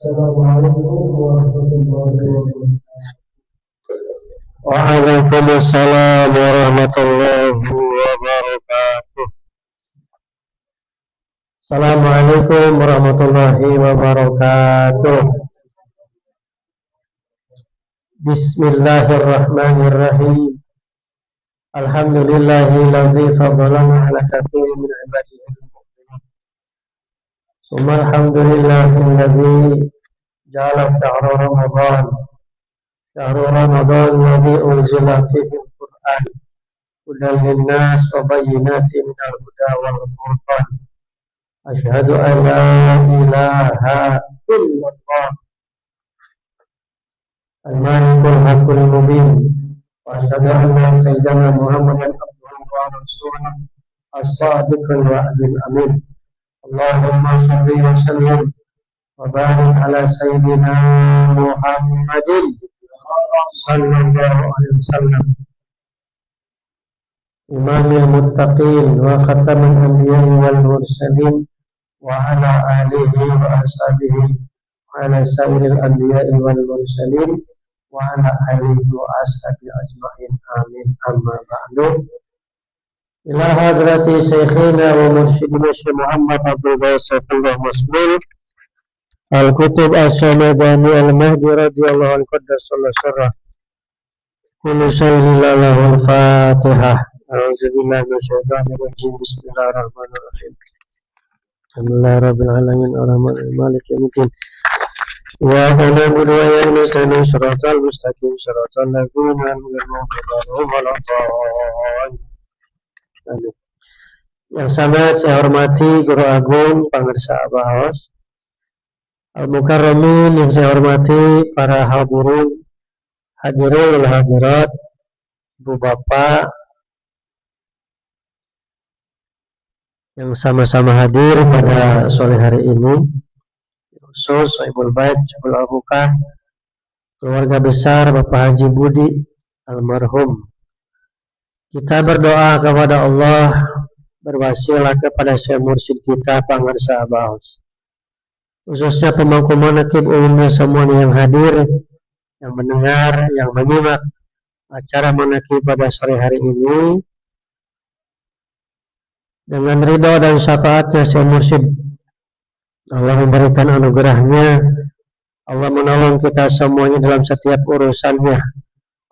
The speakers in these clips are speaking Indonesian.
Assalamualaikum warahmatullahi wabarakatuh. Waalaikumsalam warahmatullahi wabarakatuh. Assalamualaikum warahmatullahi wabarakatuh. Bismillahirrahmanirrahim. Alhamdulillahilladzi faddalana ala katsirin min ibadihi al-mu'minin. Summa alhamdulillahilladzi ja'ala shahra Ramadan alladzi unzila fihi al-Qur'an hudan lin-nas wa bayyinatin minal huda wal furqan. Asyhadu an la ilaha illallah al-malikul haqqul mubin. Wa asyhadu anna sayyidana Muhammadan abduhu wa rasuluh as-sadiqul wa'dil amin. Allahumma shalli wa sallim wa barik ala sayyidina Muhammadin sallallahu alaihi wasallam, imamil muttaqin wa khatamil anbiya'i wal mursalin, wa ala alihi wa ashabihi wa ala sairil anbiya'i wal mursalin wa ala alihi wa ashabihi ajma'in. Amin. Amma ba'du. Ila hadrati syekhina wa mursyidina Syekh Muhammad Abdul Basaifullah Masmul Al-Kutub As-Samadani Al-Mahdi radhiyallahu anhu qaddasallahu sirrah. Kullu sallallahu al-Fatihah. A'udzubillahi minasyaitonir rajim. Bismillahirrahmanirrahim. Alhamdulillahirabbil alamin arrahmanirrahim maliki yaumiddin. Wa na'budu wa nasta'inu shiratal mustaqim shiratal ladzina an'amta 'alaihim ghairil maghdubi. Yang sangat saya hormati Guru Agung Pangarsa Abahos, Al-Mukarramin yang saya hormati para hadirin wal hadirat, Ibu Bapak yang sama-sama hadir pada sore hari ini, khusus Ibu Bait, Ibu Al-Bukah, keluarga besar Bapak Haji Budi almarhum. Kita berdoa kepada Allah, berwasilah kepada Syekh Mursyid kita Pangarsa Abahos, khususnya pemangku manaqib umumnya semuanya yang hadir, yang mendengar, yang menyimak acara manaqib pada sore hari ini. Dengan ridha dan syafaatnya Syekh Mursyid, Allah memberikan anugerahnya, Allah menolong kita semuanya dalam setiap urusannya.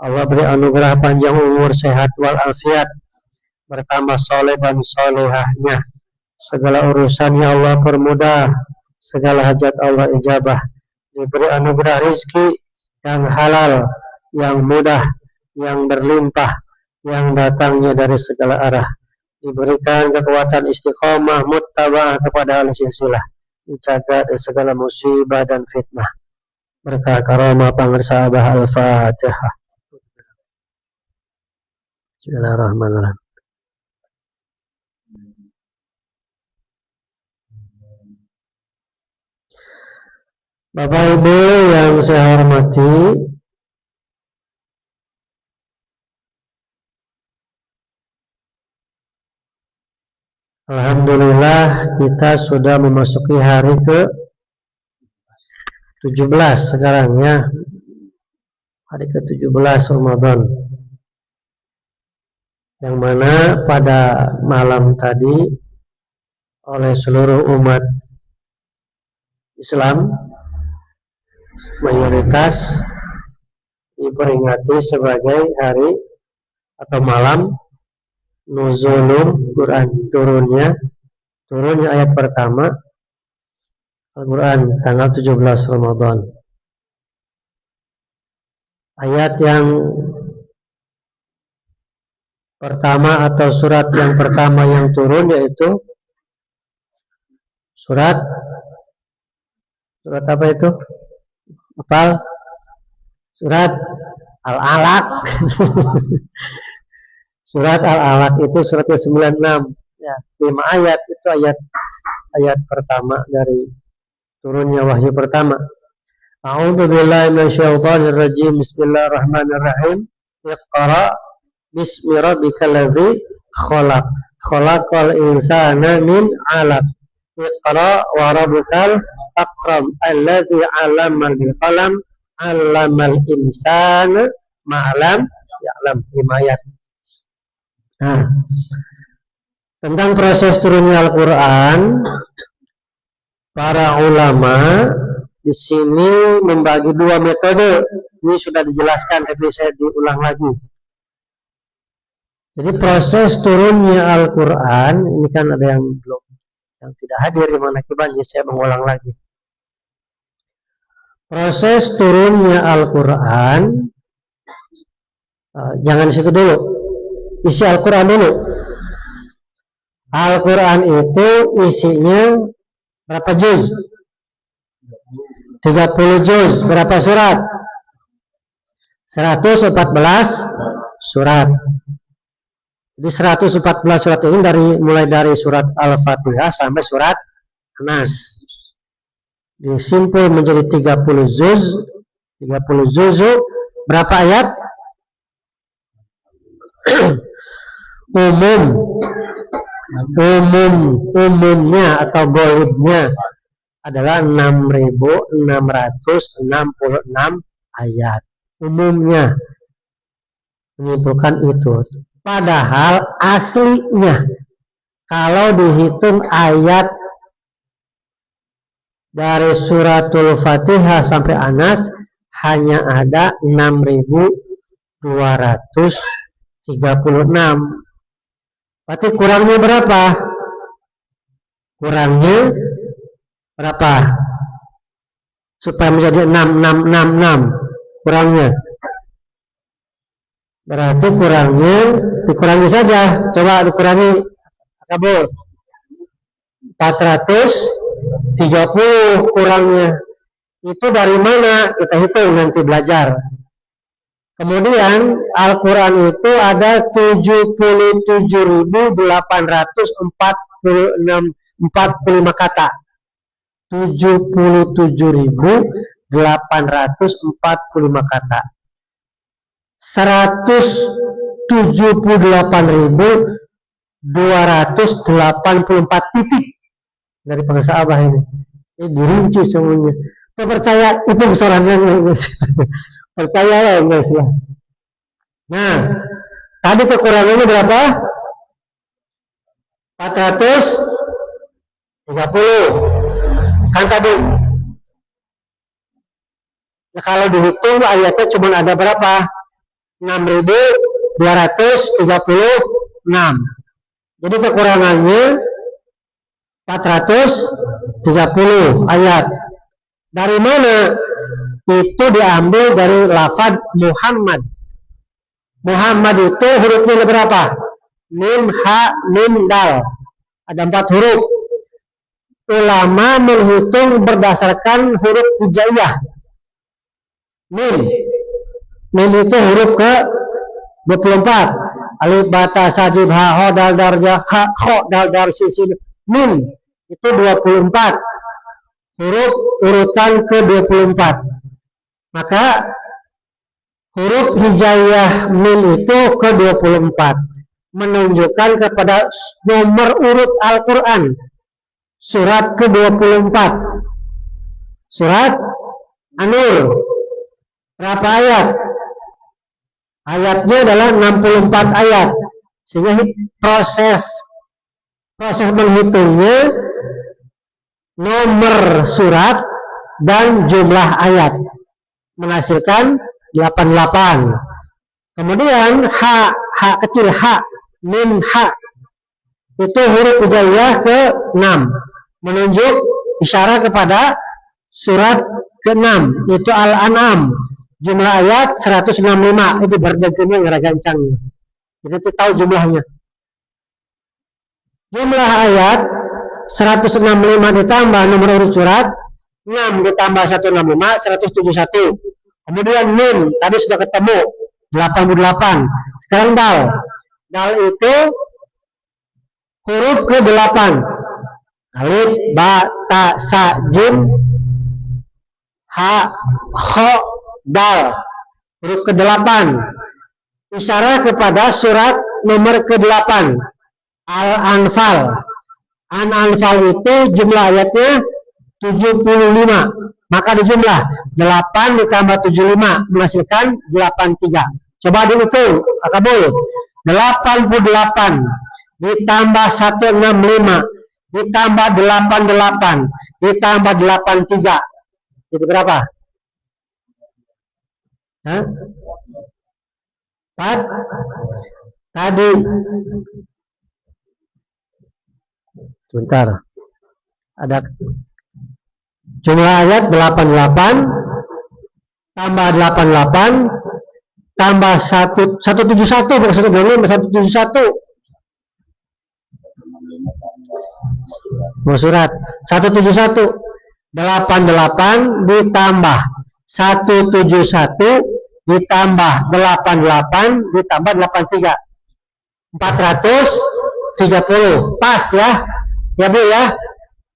Allah beri anugerah panjang umur, sehat walafiat, bertambah soleh dan solehahnya. Segala urusannya Allah permudah, segala hajat Allah ijabah. Diberi anugerah rizki yang halal, yang mudah, yang berlimpah, yang datangnya dari segala arah. Diberikan kekuatan istiqomah muttaba'ah kepada al-silsilah, dijaga dari segala musibah dan fitnah. Berkah karamah Pangarsa Abah. Al-Fatihah. Bismillahirrahmanirrahim. Bapak Ibu yang saya hormati, alhamdulillah kita sudah memasuki hari ke-17 sekarang ya. Hari ke-17 Ramadan. Yang mana pada malam tadi oleh seluruh umat Islam mayoritas diperingati sebagai hari atau malam nuzulul Quran, turunnya ayat pertama Al-Quran tanggal 17 Ramadan. Ayat yang pertama atau surat yang pertama yang turun yaitu surat apa itu? Hafal? Surat Al-Alaq. Surat Al-Alaq itu surat ke-96 ya, 5 ayat, itu ayat pertama dari turunnya wahyu pertama. A'udzubillahi minasyaitonirrajim. Bismillahirrahmanirrahim. Iqra bismi rabbikal ladzi khalaq. Khalaqal insana min 'alaq. Iqra wa rabbukal akram allazi 'allama bil qalam 'allamal insana ma lam ya'lam. 5 ayat. Nah, tentang proses turunnya Al-Qur'an, para ulama di sini membagi 2 metode. Ini sudah dijelaskan, tapi saya diulang lagi. Jadi proses turunnya Al-Quran, ini kan ada yang belum, yang tidak hadir di Manakiban, jadi saya mengulang lagi. Proses turunnya Al-Quran, jangan di situ dulu, isi Al-Quran dulu. Al-Quran itu isinya berapa juz? 30 juz. Berapa surat? 114 surat. Jadi 114 surat ini mulai dari surat Al-Fatihah sampai surat Nas. Disimpul menjadi 30 juz. 30 juz berapa ayat? Umumnya atau golibnya adalah 6.666 ayat. Umumnya menyimpulkan itu. Padahal aslinya kalau dihitung ayat dari suratul Fatihah sampai Anas hanya ada 6.236. Berarti kurangnya berapa? Kurangnya berapa? Supaya menjadi 6666. Kurangnya. Berarti dikurangi saja. Coba dikurangi. Kabul. 430 kurangnya. Itu dari mana? Kita hitung nanti belajar. Kemudian Al-Quran itu ada 77.845 kata. 77.845 kata. 178.284 titik dari bahasa Abah ini. Ini dirinci semuanya. Saya percaya itu besarannya, guys. Percayalah, guys ya. Nah, tadi kekurangannya berapa? 430. Kan tadi. Nah, kalau dihitung ayatnya cuma ada berapa? 6.236. Jadi kekurangannya 430 ayat. Dari mana? Itu diambil dari lafaz Muhammad. Muhammad itu hurufnya berapa? Mim, ha, mim, dal. Ada 4 huruf. Ulama menghitung berdasarkan huruf hijaiyah. Mim itu huruf ke 24. Alif, bata, sajib, ha, ho, dal, darja, ha, ho, dal, dar, sisin. Mim itu 24. Huruf urutan ke 24. Maka huruf hijaiyah mim itu ke 24. Menunjukkan kepada nomor urut Al-Quran. Surat ke 24. Surat An-Nur. Berapa ayat? Ayatnya adalah 64 ayat. Sehingga proses menghitungnya nomor surat dan jumlah ayat menghasilkan 88. Kemudian ha kecil, ha, mim, ha itu huruf hijaiyah ke 6, menunjuk isyarat kepada surat ke-6, itu Al-An'am. Jumlah ayat 165, itu berdagangnya ngeraga-gancang. Jadi itu tahu jumlahnya. Jumlah ayat 165 ditambah nomor urut surat 6 ditambah 165, 171. Kemudian mim tadi sudah ketemu 88. Sekarang dal. Dal itu huruf ke-8. Alif, ba, ta, sa, jim, ha, kho, dal. Huruf ke-8. Isyarat kepada surat nomor ke-8. Al-Anfal. An-Anfal itu jumlah ayatnya 75. Maka dijumlah 8 ditambah 75 menghasilkan 83. Coba dihitung, Akabul. 88 ditambah 165 ditambah 88 ditambah 83. Itu berapa? Hah? 4. Tadi. Sebentar. Ada jumlah ayat 88 tambah 88 tambah 171 bukan 171 mau surat 171 88 ditambah 171 ditambah 88 ditambah 83 430 pas ya Bu ya.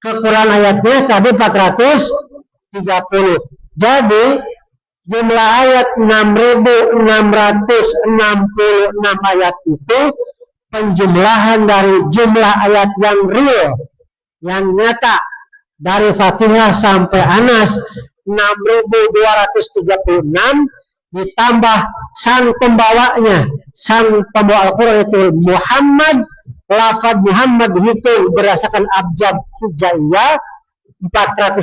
Kekurangan ayatnya tadi 430. Jadi jumlah ayat 6.666 ayat itu penjumlahan dari jumlah ayat yang real, yang nyata dari Fatihah sampai Anas 6.236 ditambah sang pembawanya, sang pembawa Al-Quran itu Muhammad. Lafaz Muhammad dihitung berdasarkan abjad hijaiyah 430,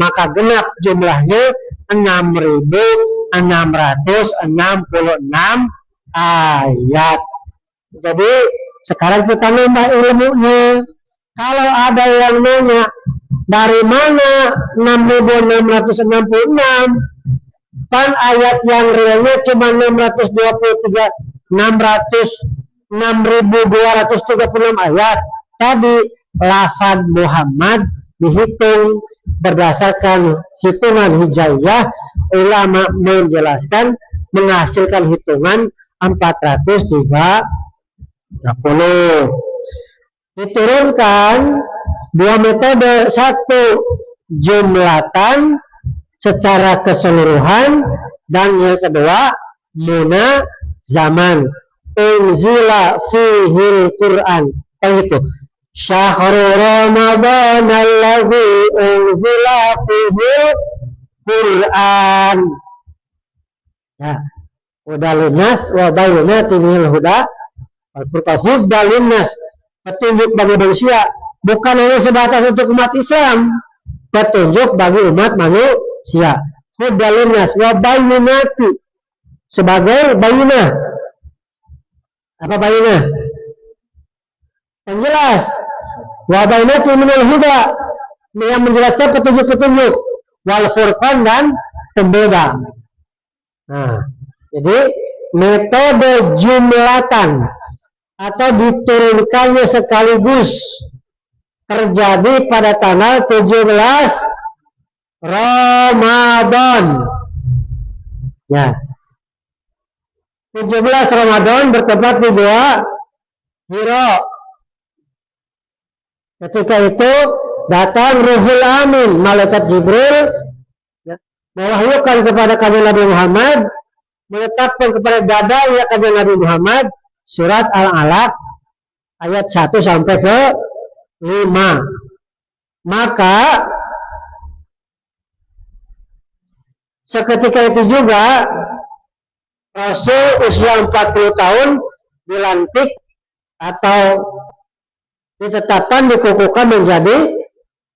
maka genap jumlahnya 6.666 ayat. Jadi sekarang kita nambah ilmunya. Kalau ada yang nanya dari mana 6.666, kan ayat yang realnya cuma 6.236 ayat. Tadi lafaz Muhammad dihitung berdasarkan hitungan hijaiyah. Ulama menjelaskan menghasilkan hitungan 430. Diturunkan dua metode, satu jumlatan secara keseluruhan dan yang kedua muna zaman. Unzila fihil Quran. Itu Syahrul Ramadan alladzi unzila fihil Quran. Ya. Huda linnas wa bayyinatin minal huda wal furqan. Huda linnas, petunjuk bagi manusia, bukan hanya sebatas untuk umat Islam, petunjuk bagi umat manusia. Huda linnas wa bayyinati, sebagai bayyinah. Apa bayyinah? Yang jelas. Wa bayyinati minal huda, yang menjelaskan petunjuk-petunjuk. Wal furqan, dan pembeda. Nah, jadi metode jumlatan atau diturunkannya sekaligus terjadi pada tanggal 17 Ramadan. Ya. 17 Ramadan bertempat di Gua Hira. Ketika itu datang Ruhul Amin, malaikat Jibril, ya, mewahyukan kepada kami Nabi Muhammad, menetapkan kepada dada ya kami Nabi Muhammad surat Al-Alaq ayat 1 sampai ke 5. Maka seketika itu juga Rasul usia 40 tahun dilantik atau ditetapkan, dikukuhkan menjadi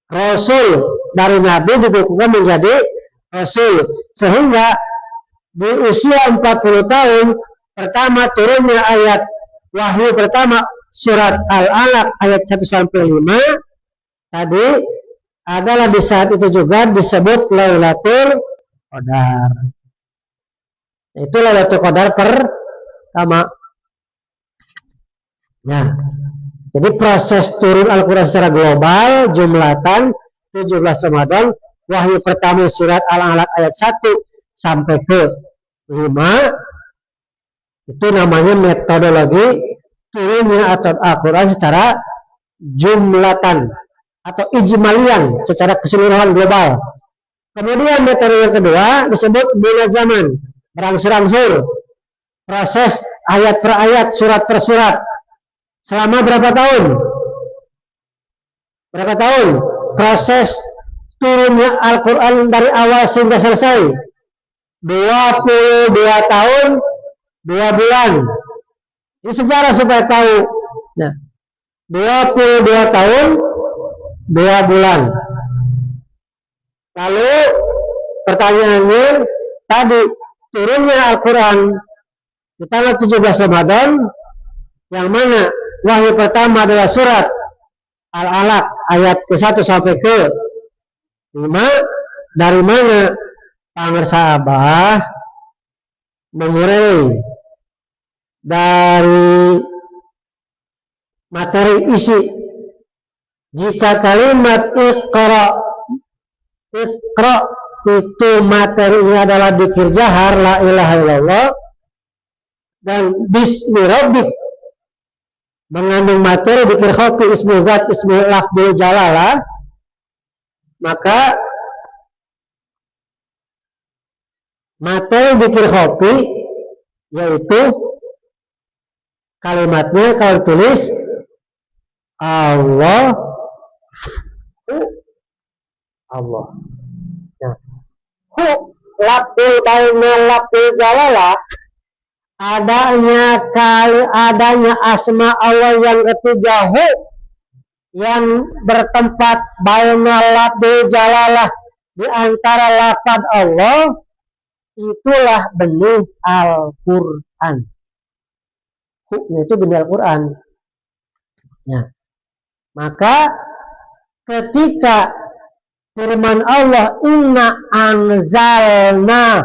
Rasul. Dari Nabi dikukuhkan menjadi Rasul. Sehingga di usia 40 tahun pertama turunnya ayat wahyu pertama surat Al-Alaq ayat 1 sampai 5 tadi adalah di saat itu juga disebut Lailatul Qadar. Itu Lailatul Qadar pertama. Nah, jadi proses turun Al-Quran secara global jumlatan 17 Ramadan, wahyu pertama surat Al-Alaq ayat 1 sampai ke 5, itu namanya metodologi turunnya atau Al-Quran secara jumlatan atau ijmalian secara keseluruhan global. Kemudian metode yang kedua disebut munazaman, berangsur-angsur, proses ayat per ayat, surat per surat. Selama berapa tahun? Berapa tahun? proses turunnya Al-Quran dari awal hingga selesai 22 tahun 2 bulan. Ini sejarah supaya tahu. Nah, 22 tahun 2 bulan. Lalu pertanyaannya tadi turunnya Al-Quran di tanggal 17 Ramadan, yang mana wahyu pertama adalah surat Al-Alaq ayat ke-1 sampai ke-5. Dari mana pamirsa Abah mengurai dari materi isi. Jika kalimat Iqra itu materinya adalah dzikir jahar la ilaha illallah, dan bismi rabbik mengandung materi dzikir khafi ismu zat ismu lafzul jalalah, maka materi dzikir khafi yaitu kalimatnya kalau tulis Allah. Nah, lafzul baina lafzul jalalah adanya asma Allah yang ketiga yang bertempat baina lafzul jalalah di antara lafaz Allah, itulah benih Al-Quran. Itu benih Al-Quran. Nah, maka ketika firman Allah inna anzalnahu,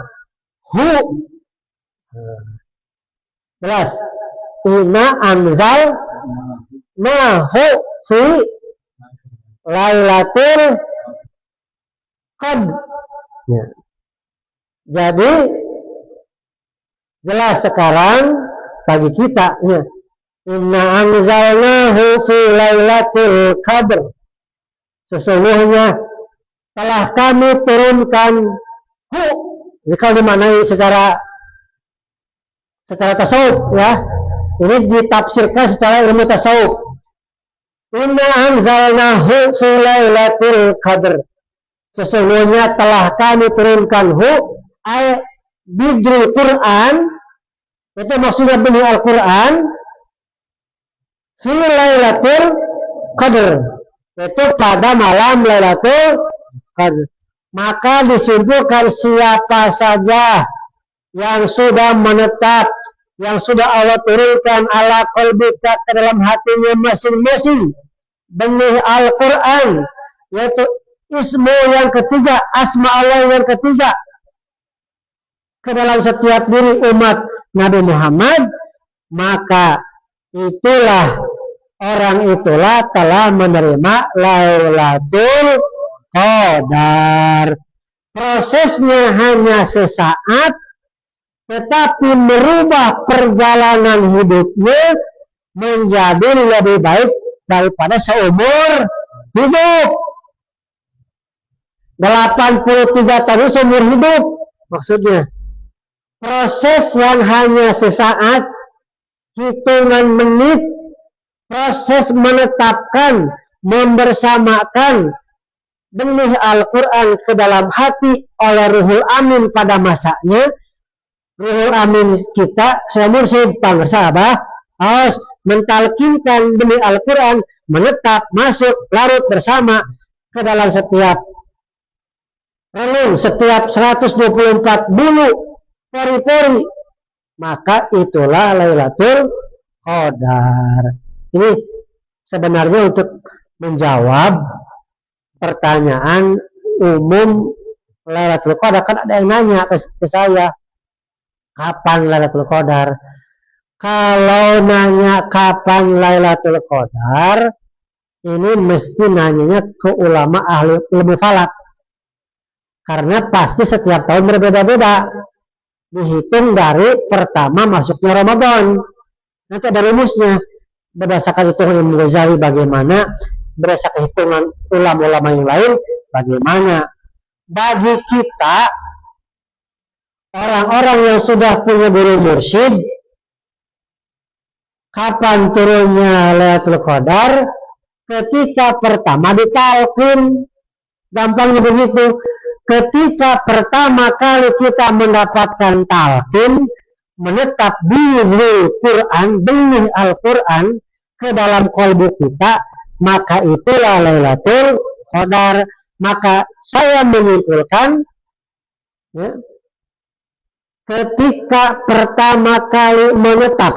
jelas inna anzalnahu fi lailatul qadr. Ya. Jadi jelas sekarang bagi kita, ya. Inna anzalnahu fi lailatul qadr, sesungguhnya telah kami turunkan ini kalau dimaknai secara tasawuf, ya. Ini ditafsirkan secara ilmu tasawuf. Inna anzalnahu fi lailatul qadr, sesungguhnya telah kami turunkan ay bidrul Quran, itu maksudnya benih Al-Quran, fi lailatul qadr, itu pada malam Lailatul Qadar. Maka disimpulkan siapa saja yang sudah menetap, yang sudah Allah turunkan ala qalbika ke dalam hatinya masing-masing benih Al-Quran, yaitu ismu yang ketiga, asma Allah yang ketiga ke dalam setiap diri umat Nabi Muhammad, maka orang itulah telah menerima Lailatul Qadar. Prosesnya hanya sesaat, tetapi merubah perjalanan hidupnya menjadi lebih baik daripada seumur hidup. 83 tahun seumur hidup maksudnya. Proses yang hanya sesaat, hitungan menit, proses menetapkan, membersamakan benih Al-Quran ke dalam hati oleh Ruhul Amin pada masanya. Ruhul Amin kita, saya mursyid sahabat, harus mentalkinkan benih Al-Quran, menetap, masuk, larut bersama ke dalam setiap relung, setiap 124 bulu, pori-pori. Maka itulah Lailatul Qadar. Ini sebenarnya untuk menjawab pertanyaan umum Lailatul Qadar. Kan ada yang nanya ke saya, kapan Lailatul Qadar? Kalau nanya kapan Lailatul Qadar, ini mesti nanyanya ke ulama ahli ilmu falak. Karena pasti setiap tahun berbeda-beda. Dihitung dari pertama masuknya Ramadan. Nanti ada rumusnya. Berdasarkan hitungan Imam Ghazali bagaimana, berdasarkan hitungan ulama-ulama yang lain bagaimana. Bagi kita, orang-orang yang sudah punya guru mursyid, kapan turunnya Lailatul Qadar, ketika pertama ditalkin. Gampangnya begitu. Ketika pertama kali kita mendapatkan talqin, menetap di Quran, benih Al-Quran ke dalam kalbu kita, maka itulah Lailatul Qadar. Maka saya menyimpulkan, ya, ketika pertama kali menetap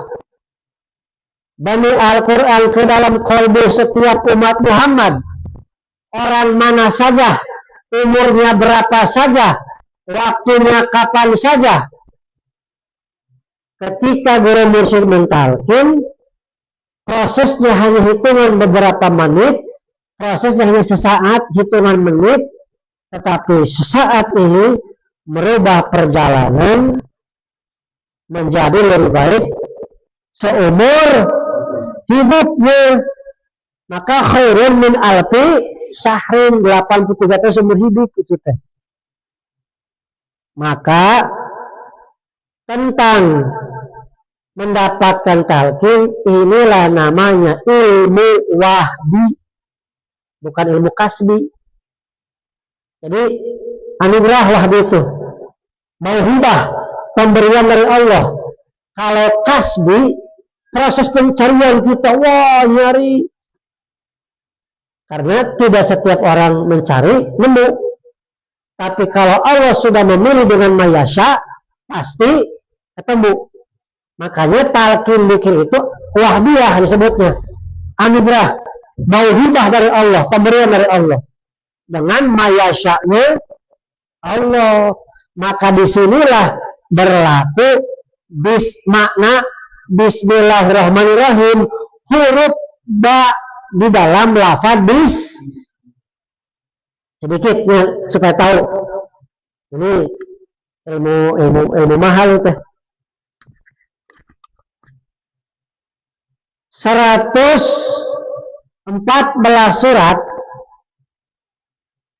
benih Al-Quran ke dalam kalbu setiap umat Muhammad, orang mana saja, umurnya berapa saja, waktunya kapan saja, ketika guru mursyid mentalkin, prosesnya hanya hitungan beberapa menit, prosesnya hanya sesaat, hitungan menit, tetapi sesaat ini merubah perjalanan menjadi lebih baik seumur hidupnya. Maka khairun min alfi syahrin, 83 tahun seumur hidup itu teh. Maka tentang mendapatkan talqin, inilah namanya ilmu wahbi, bukan ilmu kasbi. Jadi anugerah wahbi itu mauhibah, pemberian dari Allah. Kalau kasbi, proses pencarian kita, wah nyari, karena tidak setiap orang mencari nemu. Tapi kalau Allah sudah memilih dengan mayasya, pasti ketemu. Makanya talqin dzikir itu wahbiyah disebutnya, anugerah, mauhibah dari Allah, pemberian dari Allah dengan mayasya'nya Allah. Maka disinilah berlaku makna Bismillahirrahmanirrahim, huruf ba di dalam lafaz bis. Sedikit ya, supaya tahu ini ilmu mahal itu. 114 surat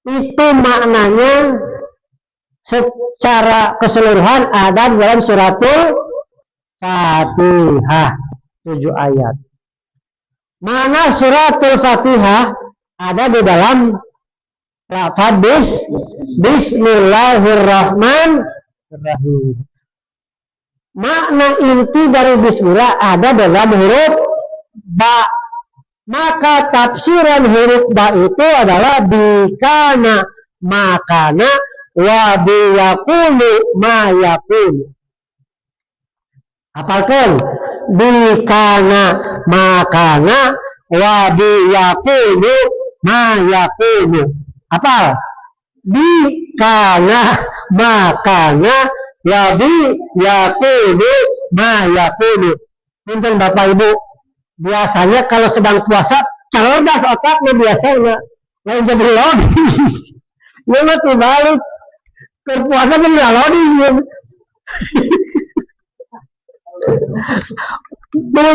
itu maknanya secara keseluruhan ada dalam suratul Fatihah, 7 ayat. Mana suratul Fatihah ada di dalam lafaz Bismillahirrahmanirrahim. Makna inti dari bismillah ada dalam huruf ba. Maka tafsiran huruf ba itu adalah bikana makana wa biyakulu ma yakulu. Apalkan bikana makana wa biyakulu ma yakulu. Apa? Bikana makana wa biyakulu ma yakulu. Punten Bapak Ibu, biasanya kalau sedang puasa cerdas otaknya biasanya, lain jadi lodi. Ya mati balik berpuasa jadi lodi. Dulu.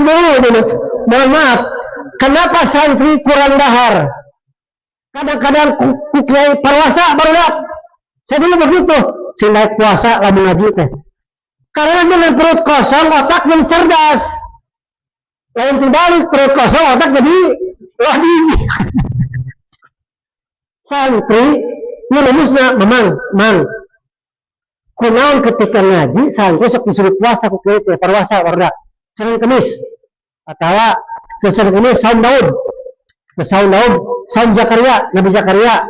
Mohon maaf, kenapa santri kurang dahar? Kadang-kadang kukiai puasa baru lihat. Saya dulu begitu, si naik puasa lalu ngaji teh. Karena dengan perut kosong otak jadi cerdas. Lain terbalik, perut kosong otak jadi lodi. Santri ini rumusnya memang kunaon ketika ngaji santri sok disuruh puasa ku kieu teh puasa warda Senin Kemis atau ke Senin Kemis saum Daud, saum Zakaria, Nabi Zakaria,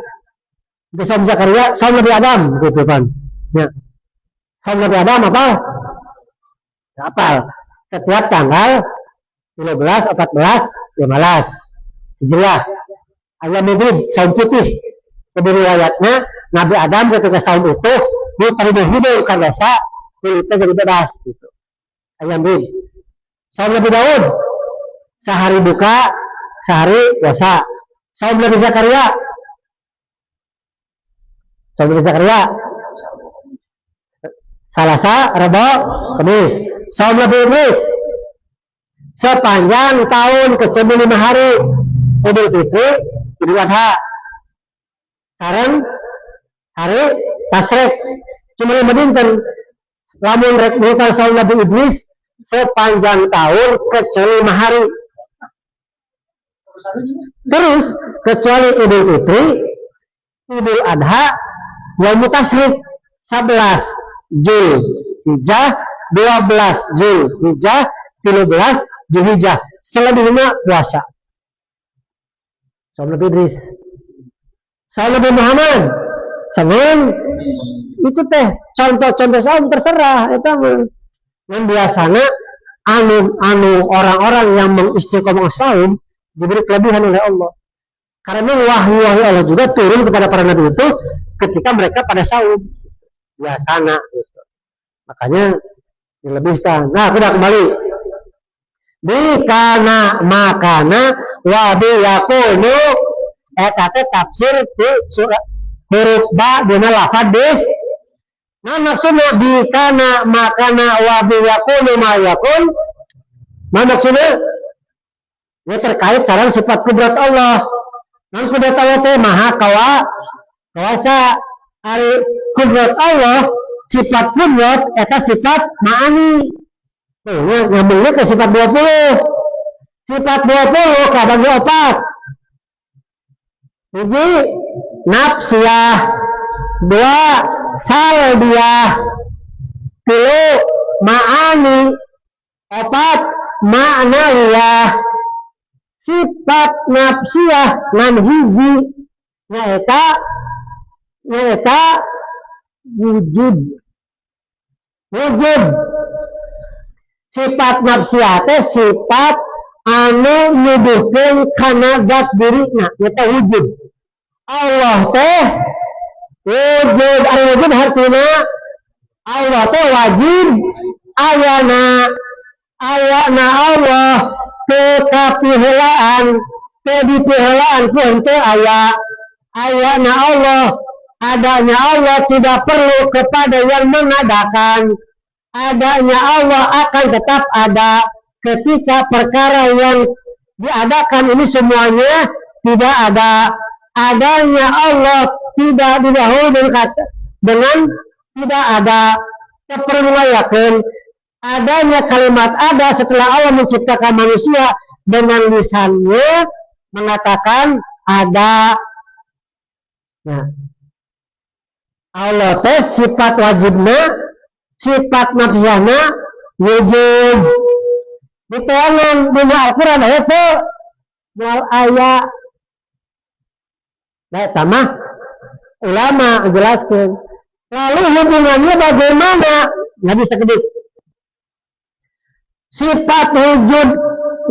ke saum Zakaria, saum Nabi Adam gitu kan. Ya. Saum Nabi Adam apa? Setiap tanggal 13, 14, 15 Hijriah. Ayam Mubin, saum putih. Kemudian riwayatnya Nabi Adam ketika saum utuh dia terima hidup kan dosa, kulitnya jadi bebas gitu. Ayam Mubin. Saum Nabi Daud, sehari buka, sehari puasa. Saum Nabi Zakaria, Selasa, Rabu, Kamis. Saum Nabi Idris, sepanjang tahun kecuali 5 hari. Idul Fitri, Idul Adha. Sekarang hari Tasrek cuma 5 dinten. Lamun rek bukan saum Nabi Idris sepanjang tahun kecuali 5 hari. Terus kecuali Idul Fitri, Idul Adha, Yaumut Tasyrik 11 Zulhijjah, 12 Zulhijjah, 13 Zulhijjah. Selebihnya puasa. Saum Nabi Idris, saum Nabi Muhammad, Senin itu teh contoh-contoh saum terserah itu yang biasanya anu orang-orang yang mengistiqomah saum diberi kelebihan oleh Allah. Karena wahyu Allah juga turun kepada para nabi itu ketika mereka pada saum biasanya gitu. Makanya dilebihkan. Nah, sudah kembali. Bikana makana wa biyakunu eta teh tafsir di surat huruf ba dina lafaz bis. Nah, maksudnya bikana makana wa biyakunu ma yakun. Nah, maksudnya ini terkait sareng sifat kudrat Allah. Dan kudrat Allah teh maha kawasa. Ari kudrat Allah sifat kudrat eta sifat ma'ani. Nyambungnya ke sifat 20. Sifat 20 kabagi 4. Hiji nafsiyah, 2 salbiyah, 3 ma'ani, 4 ma'nawiyah. Sifat nafsiyah nan hiji nyaeta wujud. Sifat nafsiyah teh sifat anu nuduhkeun kana zat dirina eta wujud. Allah teh wujud, ari wujud artina Allah teh wajib ayana Allah kekapihelaan kedipihelaan ku henteu ayana Allah, adanya Allah tidak perlu kepada yang mengadakan. Adanya Allah akan tetap ada ketika perkara yang diadakan ini semuanya tidak ada. Adanya Allah tidak didahului dengan tidak ada. Keperluan adanya kalimat ada setelah Allah menciptakan manusia dengan lisannya mengatakan ada. Nah, Allah teh sifat wajibna, sifat nafsiyahna wujud. Di tangan dunia Al-Quran itu wal ayat. Nah, sama ulama menjelaskan. Lalu hubungannya bagaimana? Nggak bisa kedip. Sifat wujud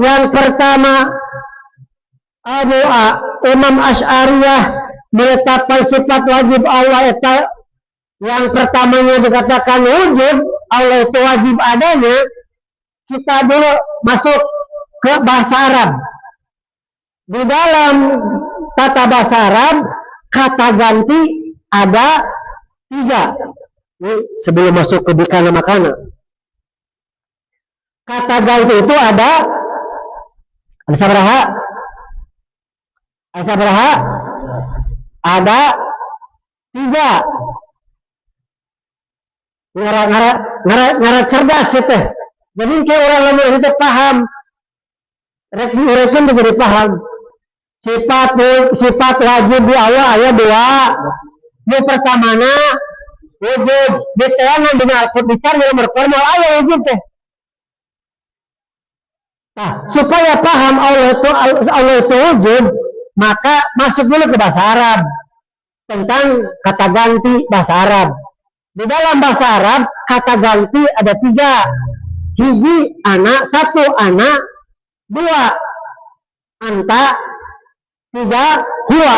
yang pertama Imam Asy'ariyah menetapkan sifat wajib Allah itu yang pertamanya dikatakan wujud, Allah itu wajib adanya. Kita dulu masuk ke bahasa Arab. Di dalam tata bahasa Arab, kata ganti ada 3. Ini sebelum masuk ke bikana makana. Kata ganti itu ada sabaraha? Ada 3. Ngara cerdas itu. Jadi kayak orang lain itu paham. Rekin menjadi paham. Sifat wajib di Allah ayat 2. Yang pertamanya wujud. Di tangan dengan Al-Quran bicara nomor formal ayat wujud teh. Nah, supaya paham Allah itu wujud, maka masuk dulu ke bahasa Arab tentang kata ganti bahasa Arab. Di dalam bahasa Arab kata ganti ada 3. Hiji anak, 1 anak, 2 anta, 3 huwa.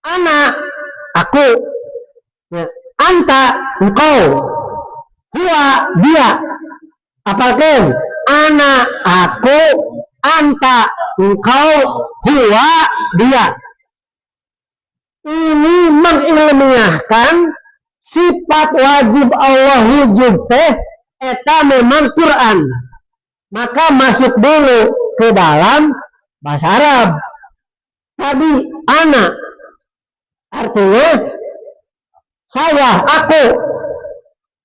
Anak aku, ya. Anta engkau, huwa dia. Apalagi anak aku, anta engkau, huwa dia. Ini mengilmiahkan sifat wajib Allah wujud teh eta memang Quran. Maka masuk dulu ke dalam bahasa Arab. Tadi anak artinya saya, aku,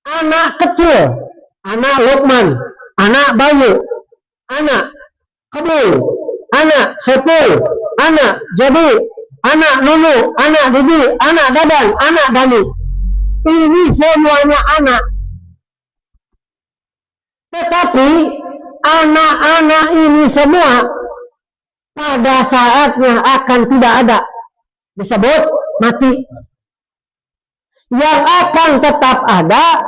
anak kecil, anak Luqman, anak Bayu, anak Kabul, anak sepul, anak jadi, anak nunu, anak didi, anak dadan, anak dani. Ini semuanya anak. Tetapi anak-anak ini semua pada saatnya akan tidak ada. Disebut mati. Yang akan tetap ada,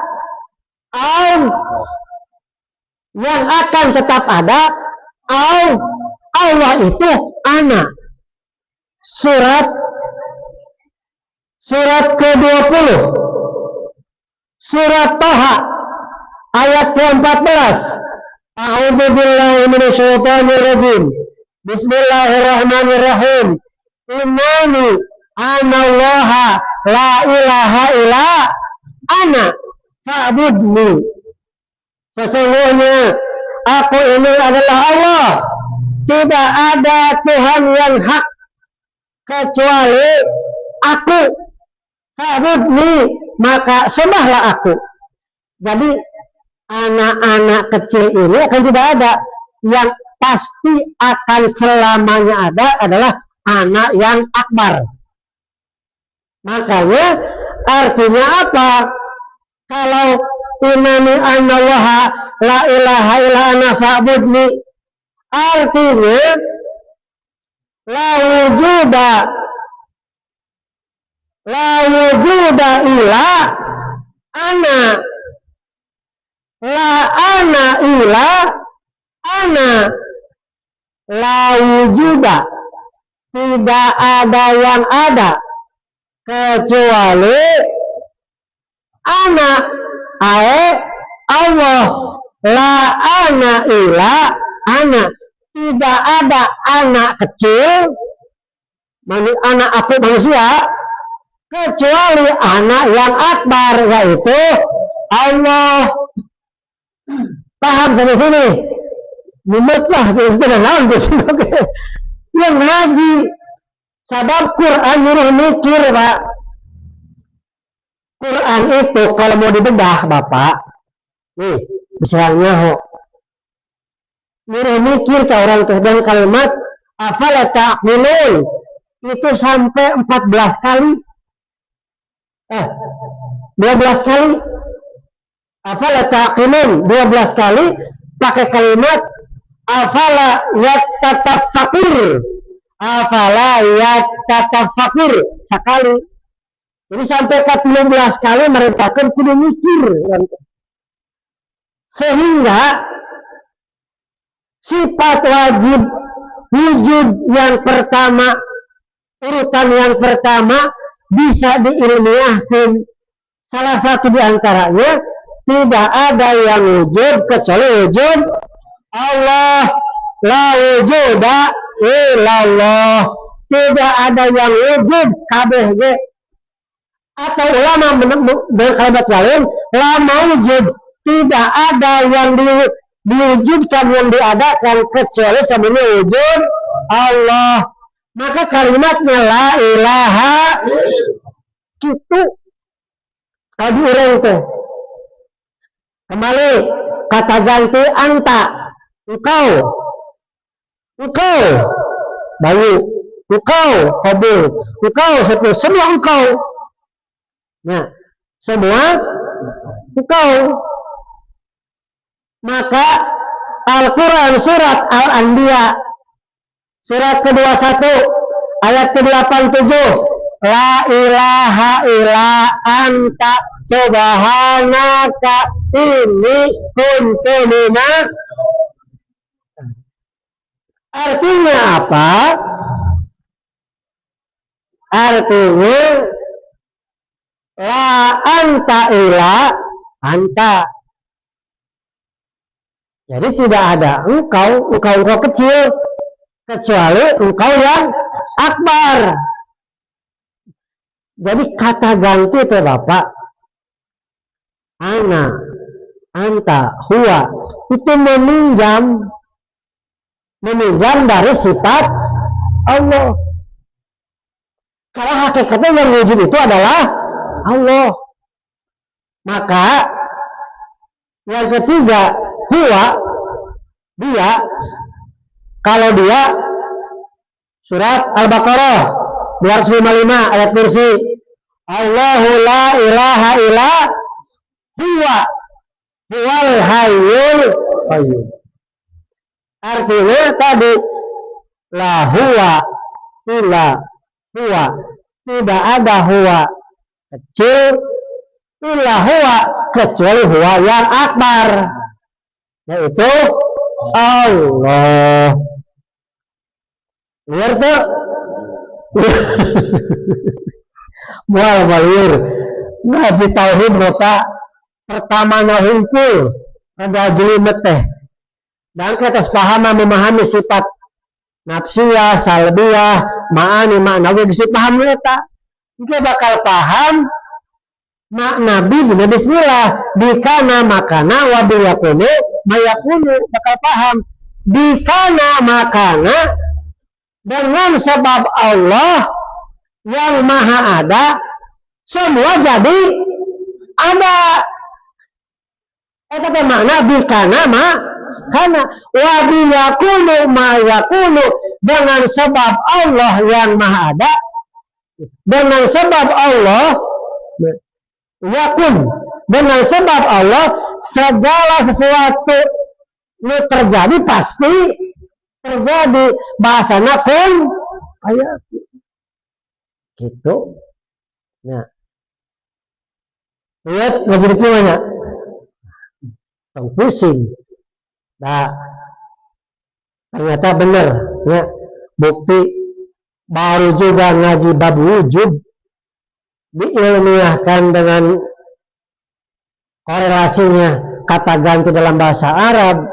Allah itu anak. Surat ke-20, surat Taha ayat ke-14. A'udzu billahi minasyaitonir rajim. Bismillahirrahmanirrahim. Innani anallaha la ilaha illa ana fa'budni. Sesungguhnya aku ini adalah Allah. Tidak ada Tuhan yang hak kecuali aku. Fa'budni, maka sembahlah aku. Jadi anak-anak kecil ini akan tidak ada. Yang pasti akan selamanya ada adalah anak yang akbar. Makanya artinya apa? Kalau innani anallaha la ilaha illa ana fa'budni, artinya la wujuda illa ana, la ana illa ana, la wujuda, tidak ada yang ada kecuali anak, Allah, la ana ila anak. Tidak ada anak kecil, anak aku manusia, kecuali anak yang akbar, yaitu Allah. Paham sampai sini? Mumetlah, itu naon yang ngaji. Sabab Quran nyuruh mikir, Pak. Quran itu kalau mau dibedah, Bapak, nih, misalnya nyuruh mikir ke orang tuh, dan kalimat afala ta'qilun itu sampai 14 kali. 12 kali. Afala ta'qilun 12 kali pakai kalimat afala yatatafakir. Afala yatatafakir sekali. Jadi sampai ke 15 kali mereka kan kudu mikir. Sehingga sifat wajib wujud yang pertama, urutan yang pertama bisa diilmiahkan. Salah satu di antaranya, tidak ada yang wujud kecuali wujud Allah. La wujuda illallah. Tidak ada yang wujud kabeh. Atau ulama berkalimat lain, lama wujud, tidak ada yang diwujudkan, yang diadakan kecuali sebenarnya wujud Allah. Maka kalimatnya la ilaha gitu. Tadi orang itu kembali kata ganti anta, engkau bayu, engkau kabul, engkau semua engkau. Nah, semua engkau. Maka Al-Quran surat Al-Anbiya surat ke-21 ayat ke-87, la ilaha illa anta subhanaka inni kuntu minaz. Artinya apa? Artinya la anta illa anta. Jadi tidak ada engkau kecil kecuali engkau yang akbar. Jadi kata ganti itu Bapak, ana, anta, huwa, itu meminjam dari sifat Allah. Kalau hakikatnya yang wujud itu adalah Allah. Maka yang ketiga, huwa, dia, kalau dia Surat Al-Baqarah 255 ayat kursi. Allahu la ilaha illa huwa huwal hayyul qayyum. Artinya tadi la huwa illa huwa, tidak ada huwa kecil, illa huwa kecuali huwa yang akbar, yaitu Allah. Lihat tuh. Mual baliur. Nabi tauhid maka pertama hungkul ada jelimet teh. Dan kita paham memahami sifat nafsiyah, salbiyah, ma'ani, ma'nawi bisa paham eta. Kita bakal paham makna bina bismillah, bikana makana wa biyakunu mayakunu, bakal paham bikana makana dengan sebab Allah yang maha ada semua jadi ada. Itu makna bikana makana wa biyakunu mayakunu, dengan sebab Allah yang maha ada, dengan sebab Allah yakun, dengan sebab Allah segala sesuatu yang terjadi pasti terjadi. Bahasana kun ayat gitu. Nah, lihat lagi gimana? Pusing. Nah, ternyata benar. Ya, bukti baru juga ngaji bab wujud diilmiahkan dengan korelasinya kata ganti dalam bahasa Arab,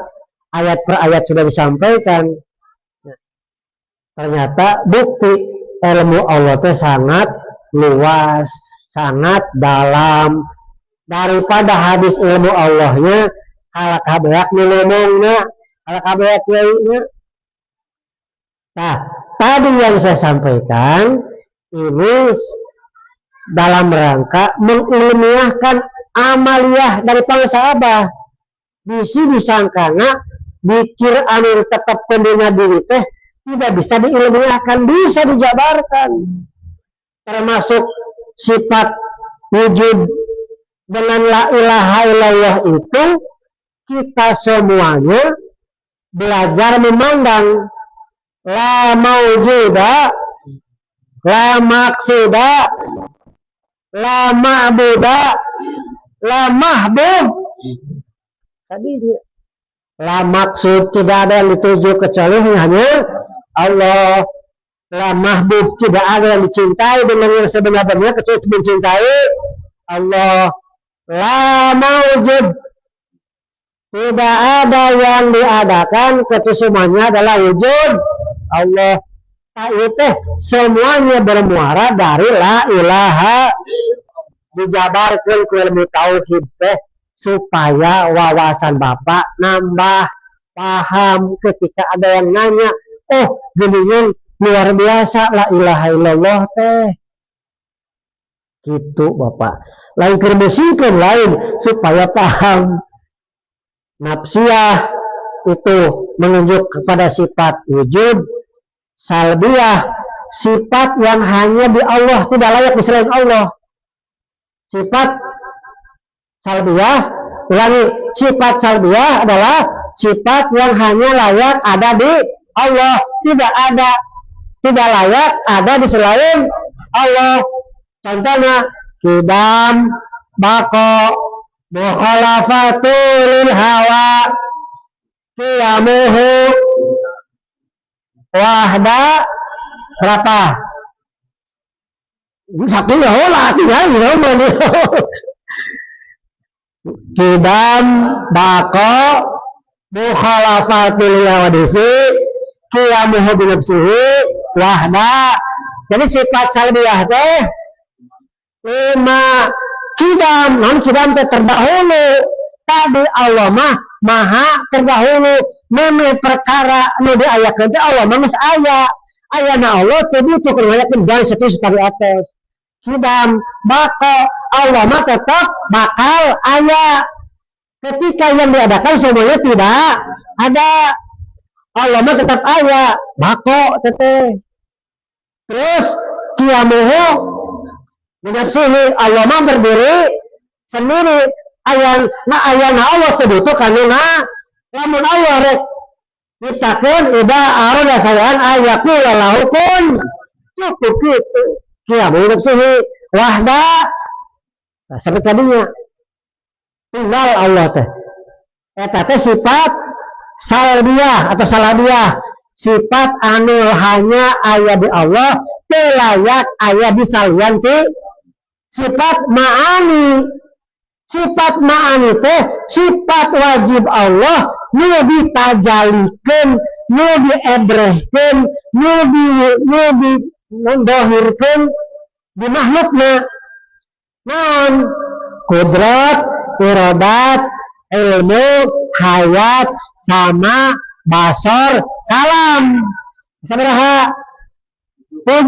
ayat per ayat sudah disampaikan. Ternyata bukti ilmu Allah itu sangat luas, sangat dalam daripada hadis ilmu Allahnya. Kalau kabeak ngomongnya, kalau kabeak nyainya. Nah, tadi yang saya sampaikan ini dalam rangka mengilmiahkan amaliyah dari para sahabat. Bisi disangkana dikir anu tetap pendina diri teh tidak bisa diilmiahkan, bisa dijabarkan. Termasuk sifat wujud dengan la ilaha illallah itu kita semuanya belajar memandang la maujuda, la maksuda, la ma'buda, la mahbub. Tadi dia la maksud tidak ada yang dituju kecuali hanya Allah. La mahbub tidak ada yang dicintai dengan yang sebenarnya kecuali mencintai Allah. La maujud tidak ada yang diadakan kecuali semuanya adalah wujud Allah. Itu semuanya bermuara dari la ilaha, dijabarkan ke ilmu tauhid teh supaya wawasan Bapak nambah paham ketika ada yang nanya, oh gini luar biasa la ilaha illallah teh gitu Bapak. Lain kerbesikan lain supaya paham. Nafsiyah itu menunjuk kepada sifat wujud, salbiyah sifat yang hanya di Allah, tidak layak di selain Allah. Sifat salbiyah, ulangi, sifat salbiyah adalah sifat yang hanya layak ada di Allah, tidak layak ada di selain Allah. Contohnya kidam, bako, mukhalafatul hawa, qiyamuhu, wahda, berapa? Satu ya lah, tinggal kidam, bako, mukhalafatul hawa disi, qiyamuhu binafsihi, wahda. Jadi sifat salbiyah teh 5 kidam, non kidam teh terdahulu. Tadi Allah mah maha terdahulu. Meme perkara nu diayakeun teh Allah mah geus aya. Ayana Allah teh butuh ngayakeun dan satu sekali atas. Kidam, bako, Allah mah tetap bakal aya. Ketika yang diadakan semuanya tidak ada. Allah mah tetap aya, bako teteh. Terus qiyamuhu binafsihi, Allah mah berdiri sendiri. Ayana Allah tuduh kanuna lamun Allah rek nyiptakeun ida arada sayaan ayaqula lahu kun, cukup gitu. Qiyamuhu binafsihi wahda. Nah, seperti tadinya tinggal Allah teh. Eta teh sifat salbiah atau salabiyah, sifat anu hanya aya di Allah, teu layak aya di salian ti sifat ma'ani. Sifat ma'ani teh sifat wajib Allah nu ditajallikeun, nu diebrehkeun, nu didahirkeun di makhlukna. Naon? Kudrat, iradat, ilmu, hayat, sama, basar, kalam. Sabaraha? 7.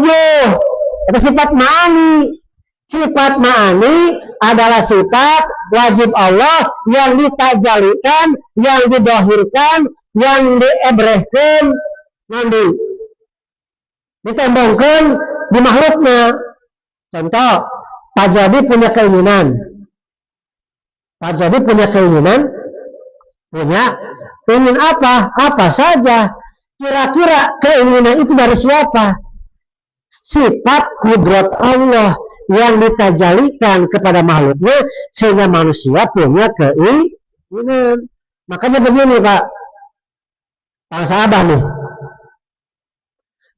Itu sifat ma'ani. Sifat ma'ani adalah sifat wajib Allah yang ditajalikan, yang didahirkan, yang diebrehkan, nanti ditembongkan di makhluknya. Contoh, Pak Jadi punya keinginan. Pak Jadi punya keinginan, ingin apa? Apa saja. Kira-kira keinginan itu dari siapa? Sifat kudrat Allah yang ditajalikan kepada makhluknya sehingga manusia punya keinginan. Makanya begini Pak Pangsa Abah nih.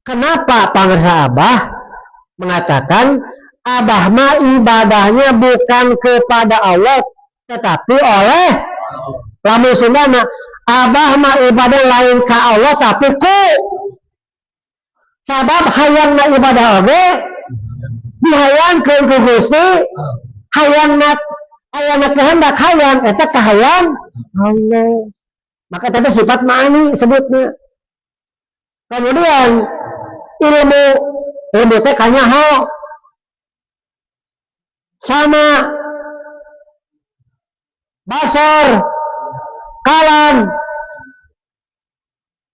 Kenapa Pangsa Abah mengatakan Abah mah ibadahnya bukan kepada Allah tetapi oleh lamun Sundana, Abah mah ibadah lain ka Allah tapi ku sabab hayangna ibadah oge dihayangkeun ku Gusti, hayangna kehendak hayang eta kahayang Allah. Maka tadi sifat ma'ani sebutnya. Kemudian ilmu teh kanyaho sama basar kalam,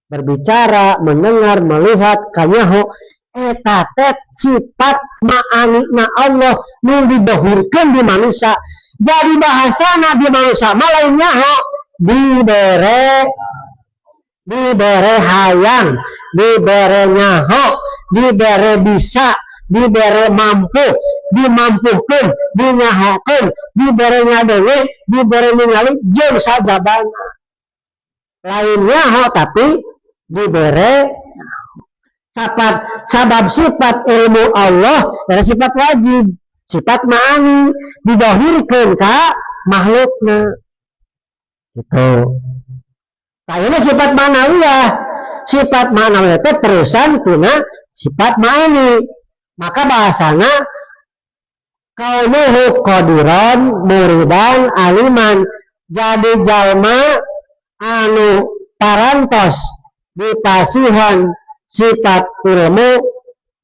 berbicara, mendengar, melihat, kanyaho eta teh sifat ma'ani na Allah nu didahirkeun di manusia. Jadi bahasana di manusia lainnya dibere hayang, dibere nyaho, dibere bisa, dibere mampu, dimampukeun, dinyahokeun, dibere ngadewe, dibere ningali jeung sajabana. Lainnya tapi dibere sabab sifat ilmu Allah adalah sifat wajib, sifat ma'ani didahirkeun ka makhlukna. Gitu. Nah ini sifat ma'nawiyah. Sifat ma'nawiyah itu terusan tina sifat ma'ani. Maka bahasana kaunuhu qadiran muridan aliman. Jadi jalma anu parantos dipasihan sifat ilmu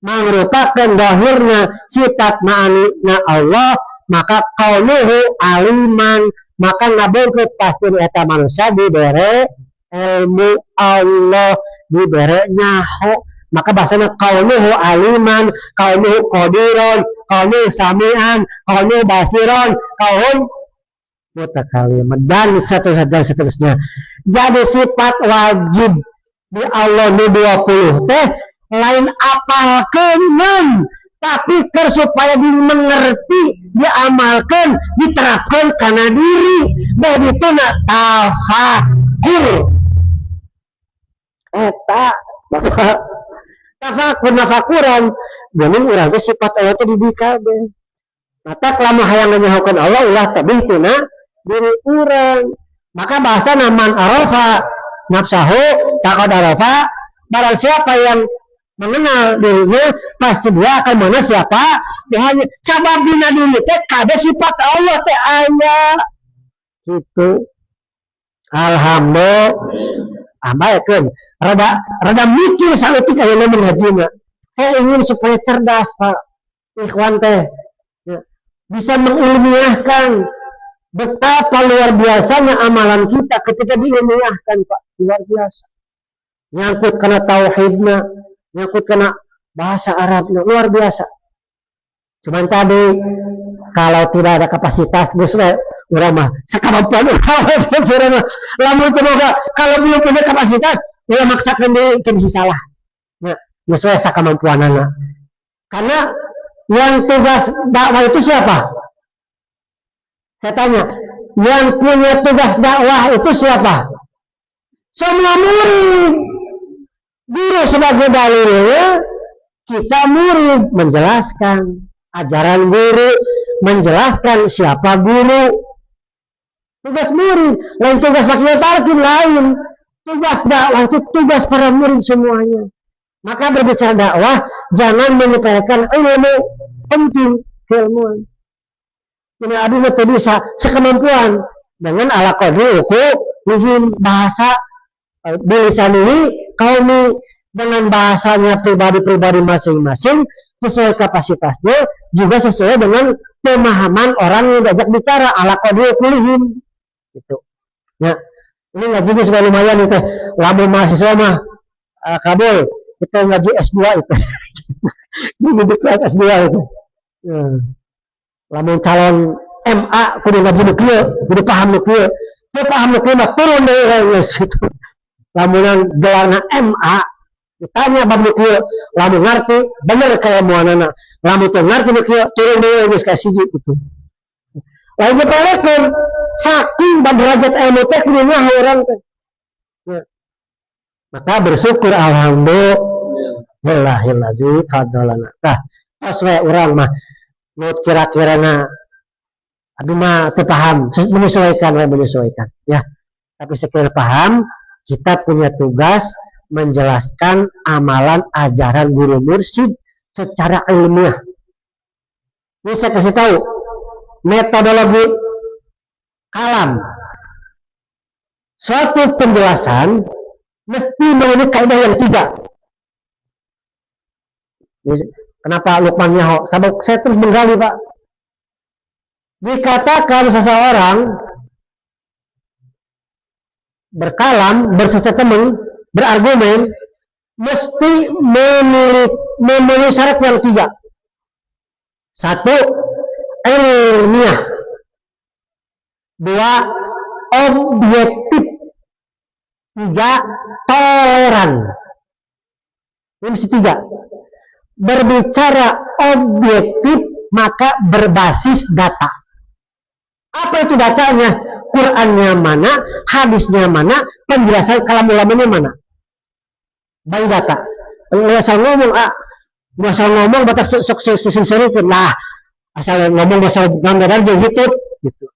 mangrupakeun dohirna sifat ma'ani na Allah, maka kaunuhu aliman, maka ngabungkeun pasti eta manusia dibere ilmu Allah, dibere nyaho. Maka bahasana kaunuhu aliman, kaunuhu qadiran, kaunuhu sami'an, kaunuhu basiran, kaunuhu mutakaliman dan seterusnya. Jadi sifat wajib di Allah nu 20 teh lain apalkeun tapi supaya dimengerti, diamalkan, diterapkan kana diri. Begitu na tafakur. Eta tafakuran. Jadi urang teh sifat Allah teh di kabeh. Mata kelamu hayang nyahokeun Allah ulah tabih tuna diri urang. Maka bahasa man arafa nafsahu taqad arafa, barang siapa yang mengenal dirinya pasti dia akan mengenal siapa Tuhan. Sabab dina diri teh kada sifat Allah teh aya gitu. Alhamdulillah ambaekeun rada mikir saeutik ayeuna menghajina. Saya ingin supaya cerdas Pak ikhwan teh bisa mengilmiahkan betapa luar biasanya amalan kita ketika diilmiahkan Pak, luar biasa. Nyangkut kena tauhidna, nyangkut kena bahasa Arabnya luar biasa. Cuman tadi kalau tidak ada kapasitas, justru orang mah sekemampuan orang mah. Lamun coba kalau belum punya kapasitas, dia maksakan di salah. Nah, sesuai sekemampuan anak. Karena yang tugas dakwah itu siapa? Saya tanya, yang punya tugas dakwah itu siapa? Semua murid. Guru sebagai dalilnya, kita murid menjelaskan ajaran guru, menjelaskan siapa guru. Tugas murid, lain tugas wakil talqin lain. Tugas dakwah itu tugas para murid semuanya. Maka berbicara dakwah, jangan menyepelekan ilmu, penting keilmuan. Jadi Abi itu bisa sekemampuan dengan ala qadri uku, mungkin bahasa bilisan ini kaum dengan bahasanya pribadi-pribadi masing-masing sesuai kapasitasnya, juga sesuai dengan pemahaman orang yang diajak bicara ala qadri kulihim. Gitu. Ya, ini ngaji sudah lumayan itu. Lamun mahasiswa mah kabul kita ngaji S2 itu. Ini kelas S2 itu. Ya. Lamun calon MA kudu ngaji nu kieu, kudu paham nu kieu. Teu paham nu kieu mah turun deui gitu. Lamun gelarna MA ditanya bab nu kieu, lamun ngarti bener kailmuanana. Lamun teu ngarti nu kieu turun deui geus ka siji gitu. Lain dipalekeun saking derajat ilmu teh kudunya orang teh. Ya. Maka bersyukur alhamdulillahilladzi fadalana. Tah, pas we urang mah nu kira-kirana aduh mah teu paham, menyesuaikan ya. Tapi sekiranya paham, kita punya tugas menjelaskan amalan ajaran guru mursyid secara ilmiah. Ini saya kasih tahu metodologi kalam. Suatu penjelasan mesti memiliki kaidah yang 3. Kenapa Lukman nyaho? Sabab saya terus menggali, Pak. Dikatakan seseorang berkalam, bersetemen, berargumen, mesti memenuhi syarat yang 3. 1, ilmiah. 2, objektif. 3, toleran. Ini mesti 3. Berbicara objektif maka berbasis data. Apa itu datanya? Qurannya mana, hadisnya mana, penjelasan kalam ulamanya mana. Baik data. Asal ngomong batas sok lah. Asal ngomong bahasa gambaran jeung hitut gitu.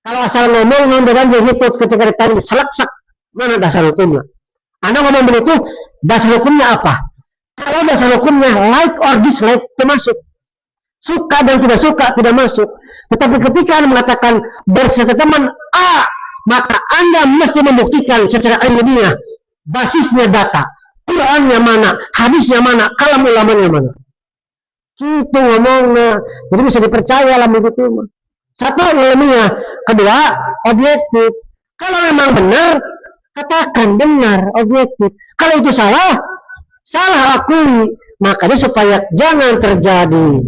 Kalau asal ngomong gambaran jeung hitut ketika ditanya selak-sak, mana dasar hukumnya? Anda ngomong begitu, dasar hukumnya apa? Kalau dasar hukumnya like or dislike termasuk. Suka dan tidak suka tidak masuk. Tetapi ketika Anda mengatakan berseteman A, maka Anda mesti membuktikan secara ilmiah basisnya data. Qurannya mana, hadisnya mana, kalam ulamanya mana. Gitu ngomongnya. Jadi bisa dipercaya lah begitu. 1, ilmiah. 2, objektif. Kalau memang benar, katakan benar, objektif. Kalau itu salah akui. Makanya supaya jangan terjadi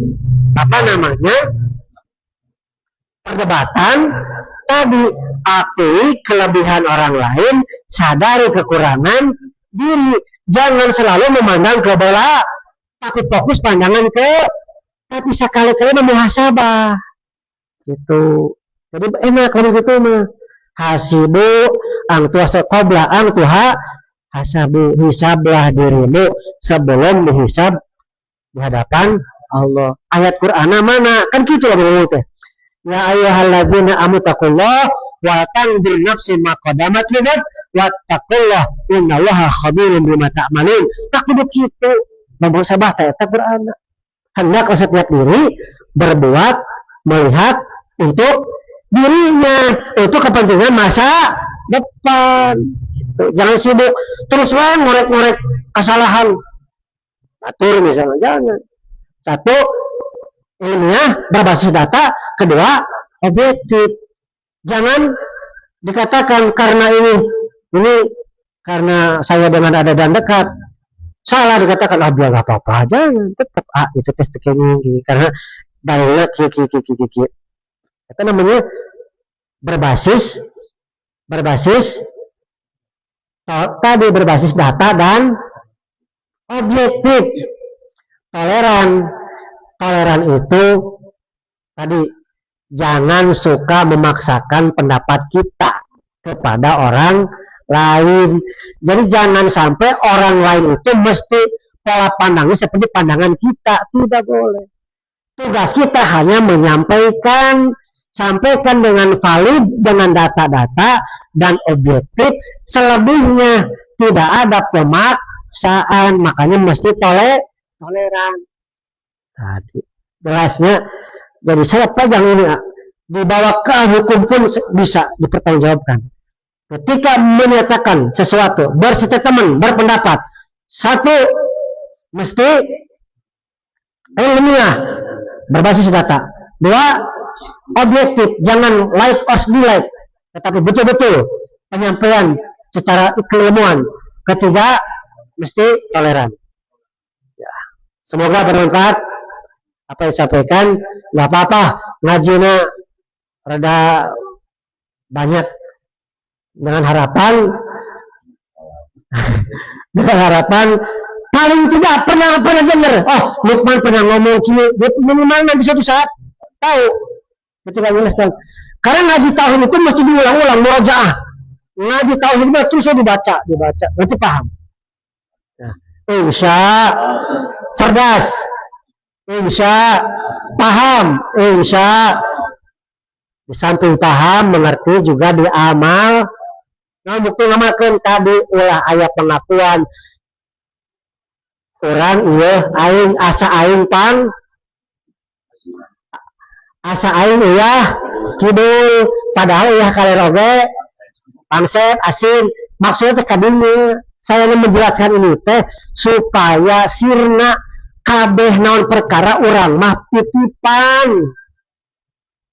perdebatan tadi, akui kelebihan orang lain, sadari kekurangan diri, jangan selalu memandang ke bola, tapi fokus pandangan tapi sekali-kali memuhasabah gitu. Jadi enak kalau gitu mah. Hasibu angtuha qabla angtuha hasabu, hisablah dirimu sebelum dihisab di hadapan Allah. Ayat Quran mana? Kan gitu lah teh. Ya ayyuhalladzina amanu taqullaha wa tanzur nafsin ma qaddamat ligat wattaqullaha innallaha khabirum bima ta'malun. Tak begitu. Memuhasabah teh Quran. Hendaklah setiap diri berbuat, melihat untuk dirinya, itu kepentingan masa depan. Gitu. Jangan sibuk terus ngorek-ngorek kesalahan. Atur misalnya, jangan. 1, ilmiah berbasis data. 2, objektif. Jangan dikatakan karena ini karena saya dengan ada dan dekat. Salah dikatakan biar nggak apa-apa aja, tetap itu tes ini karena dalilnya ki. Itu namanya berbasis tadi berbasis data dan objektif. Toleran itu tadi jangan suka memaksakan pendapat kita kepada orang lain. Jadi jangan sampai orang lain itu mesti pola pandangnya seperti pandangan kita. Tidak boleh. Tugas kita hanya sampaikan dengan valid, dengan data-data dan objektif. Selebihnya tidak ada pemaksaan. Makanya mesti toleran. Tadi jelasnya. Jadi saya pegang ini, dibawa ke hukum pun bisa dipertanggungjawabkan. Ketika menyatakan sesuatu, berstatement, berpendapat, satu mesti ilmiah, berbasis data. Dua, objektif, jangan like or dislike, tetapi betul-betul penyampaian secara keilmuan. Ketiga, mesti toleran. Ya. Semoga bermanfaat apa yang disampaikan. Nggak apa-apa ngajinya rada banyak, dengan harapan paling tidak pernah dengar Lukman pernah ngomong gini, minimal nanti suatu saat tahu ketika menjelaskan. Karena ngaji tauhid itu mesti diulang-ulang, murojaah. Ngaji tauhid itu terus dibaca, nanti paham. Nah, insya cerdas, insya paham, insya di samping paham mengerti juga diamal. Nah, bukti ngamalkan tadi ulah ayat pengakuan orang iya aing asa aing iya kidul padahal iya kaleroge pangset asin. Maksudnya kadini saya ingin menjelaskan ini teh supaya sirna kabeh naon perkara urang mah titipan.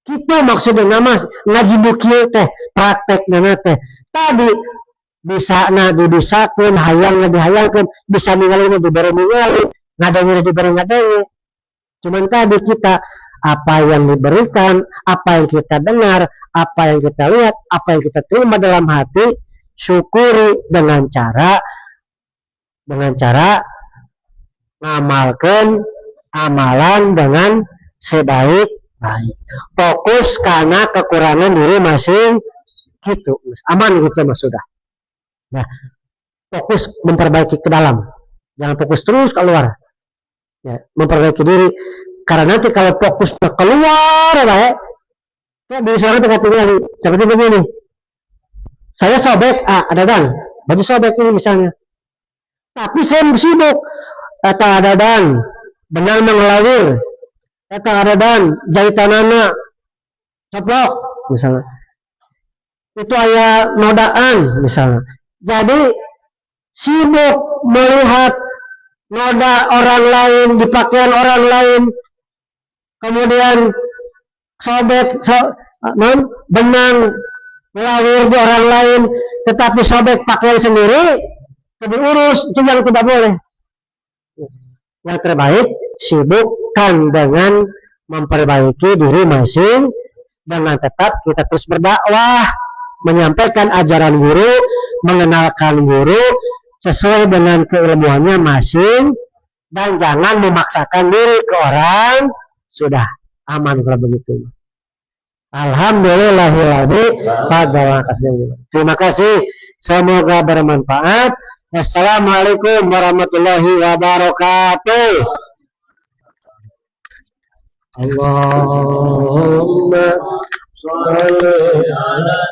Gitu maksudnya nama ngaji bukieu teh praktekna teh tadi bisa dibisakeun hayang dihayangkeun, bisa ningali dibere ningali, ngadengi dibere ngadengi. Cuman tadi kita apa yang diberikan, apa yang kita dengar, apa yang kita lihat, apa yang kita terima dalam hati, syukuri dengan cara ngamalkan amalan dengan sebaik-baik. Fokus karena kekurangan diri masing gitu. Aman gitu mas sudah. Nah, fokus memperbaiki ke dalam. Jangan fokus terus keluar. Ya, memperbaiki diri. Karena nanti kalau fokus keluar ya diri seorang tinggal seperti begini. Saya sobek, ada dan baju sobek ini misalnya. Tapi saya sibuk. Ada dan benang mengelawir. Ada dan jahitanana coplok misalnya. Itu aya nodaan misalnya. Jadi sibuk melihat noda orang lain di pakaian orang lain, kemudian benang melawir di orang lain, tetapi sobek pakaian sendiri diurus, itu yang tidak boleh. Yang terbaik sibukkan dengan memperbaiki diri masing, dengan tetap kita terus berdakwah, menyampaikan ajaran guru, mengenalkan guru sesuai dengan keilmuannya masing, dan jangan memaksakan diri ke orang. Sudah aman kalau begitu. Alhamdulillahirabbil alamin. Terima kasih, semoga bermanfaat. Wassalamualaikum warahmatullahi wabarakatuh. Allahumma shalli ala